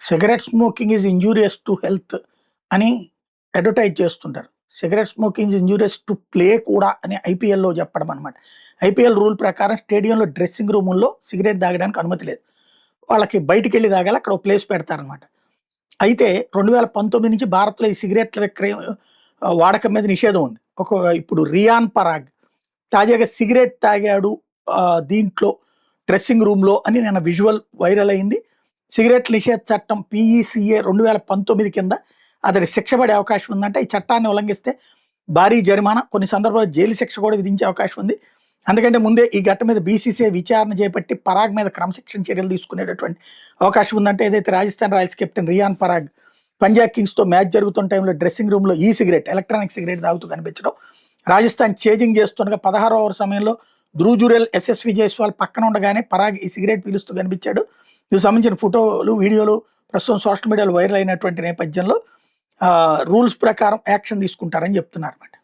Cigarette smoking is injurious to health అని advertise చేస్తుంటారు. Cigarette smoking is injurious to play కూడా అని ఐపీఎల్‌లో చెప్పడం అనమాట. ఐపీఎల్ రూల్ ప్రకారం స్టేడియంలో డ్రెస్సింగ్ రూముల్లో సిగరెట్ తాగడానికి అనుమతి లేదు. వాళ్ళకి బయటికెళ్ళి తాగాలి. అక్కడ ఒక ప్లేస్ పెడతారనమాట. అయితే 2019 నుంచి భారత్‌లో ఈ సిగరెట్ల విక్రయం వాడకం మీద నిషేధం ఉంది. ఇప్పుడు రియాన్ పరాగ్ తాజాగా సిగరెట్ తాగాడు దీంట్లో డ్రెస్సింగ్ రూమ్‌లో అని నిన్న విజువల్ వైరల్ అయింది. సిగరెట్ నిషేధ చట్టం పీఈసీఏ 2019 కింద అతడి శిక్ష పడే అవకాశం ఉందంటే ఈ చట్టాన్ని ఉల్లంఘిస్తే భారీ జరిమానా, కొన్ని సందర్భాల్లో జైలు శిక్ష కూడా విధించే అవకాశం ఉంది. అందుకంటే ముందే ఈ ఘట్టం మీద బీసీసీఐ విచారణ చేపట్టి పరాగ్ మీద క్రమశిక్షణ చర్యలు తీసుకునేటటువంటి అవకాశం ఉందంటే ఏదైతే రాజస్థాన్ రాయల్స్ కెప్టెన్ రియాన్ పరాగ్ పంజాబ్ కింగ్స్తో మ్యాచ్ జరుగుతున్న టైంలో డ్రెస్సింగ్ రూమ్లో ఈ సిగరెట్ ఎలక్ట్రానిక్ సిగరెట్ తాగుతూ కనిపించడం, రాజస్థాన్ చేజింగ్ చేస్తుండగా 16వ ఓవర్ సమయంలో ధ్రువ్ జురేల్, యశస్వి జైస్వాల్ పక్కన ఉండగానే పరాగ్ ఈ సిగరెట్ పీలుస్తూ కనిపించాడు. దీనికి సంబంధించిన ఫోటోలు, వీడియోలు ప్రస్తుతం సోషల్ మీడియాలో వైరల్ అయినటువంటి నేపథ్యంలో రూల్స్ ప్రకారం యాక్షన్ తీసుకుంటారని చెప్తున్నారు అన్నమాట.